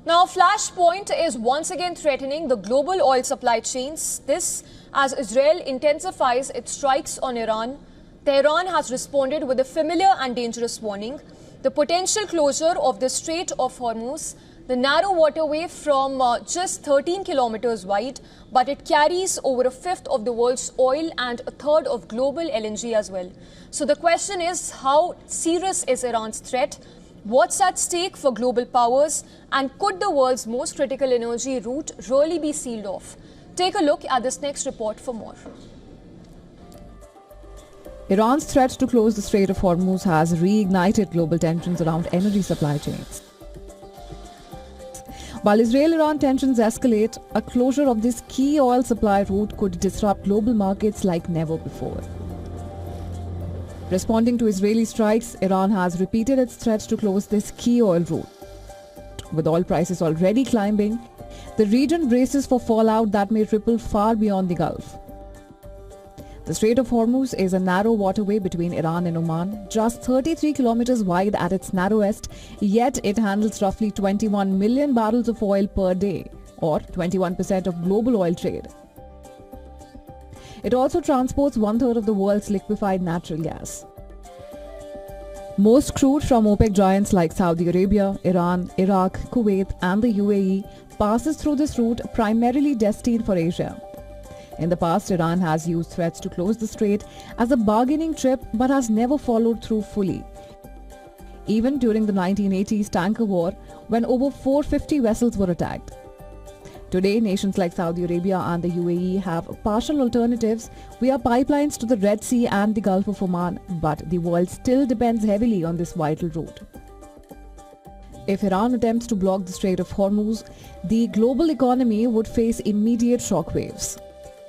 Now, Flashpoint is once again threatening the global oil supply chains. This as Israel intensifies its strikes on Iran. Tehran has responded with a familiar and dangerous warning. The potential closure of the Strait of Hormuz, the narrow waterway from just 13 kilometers wide, but it carries over a fifth of the world's oil and a third of global LNG as well. So the question is, how serious is Iran's threat? What's at stake for global powers? And could the world's most critical energy route really be sealed off? Take a look at this next report for more. Iran's threat to close the Strait of Hormuz has reignited global tensions around energy supply chains. While Israel-Iran tensions escalate, a closure of this key oil supply route could disrupt global markets like never before. Responding to Israeli strikes, Iran has repeated its threat to close this key oil route. With oil prices already climbing, the region braces for fallout that may ripple far beyond the Gulf. The Strait of Hormuz is a narrow waterway between Iran and Oman, just 33 kilometers wide at its narrowest, yet it handles roughly 21 million barrels of oil per day, or 21% of global oil trade. It also transports one-third of the world's liquefied natural gas. Most crude from OPEC giants like Saudi Arabia, Iran, Iraq, Kuwait and the UAE passes through this route, primarily destined for Asia. In the past, Iran has used threats to close the strait as a bargaining chip but has never followed through fully. Even during the 1980s tanker war, when over 450 vessels were attacked. Today, nations like Saudi Arabia and the UAE have partial alternatives via pipelines to the Red Sea and the Gulf of Oman, but the world still depends heavily on this vital route. If Iran attempts to block the Strait of Hormuz, the global economy would face immediate shockwaves.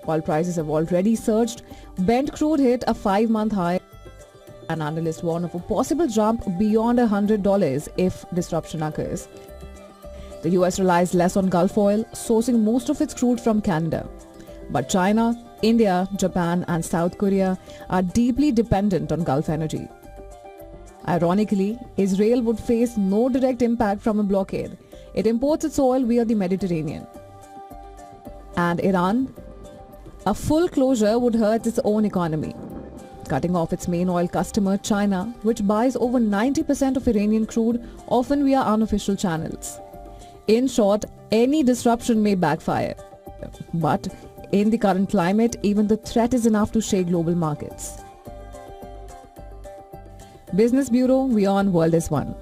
Oil prices have already surged. Brent crude hit a 5-month high. An analyst warned of a possible jump beyond $100 if disruption occurs. The US relies less on Gulf oil, sourcing most of its crude from Canada. But China, India, Japan and South Korea are deeply dependent on Gulf energy. Ironically, Israel would face no direct impact from a blockade. It imports its oil via the Mediterranean. And Iran? A full closure would hurt its own economy, cutting off its main oil customer, China, which buys over 90% of Iranian crude, often via unofficial channels. In short, any disruption may backfire. But in the current climate, even the threat is enough to shake global markets. Business Bureau, WION World is One.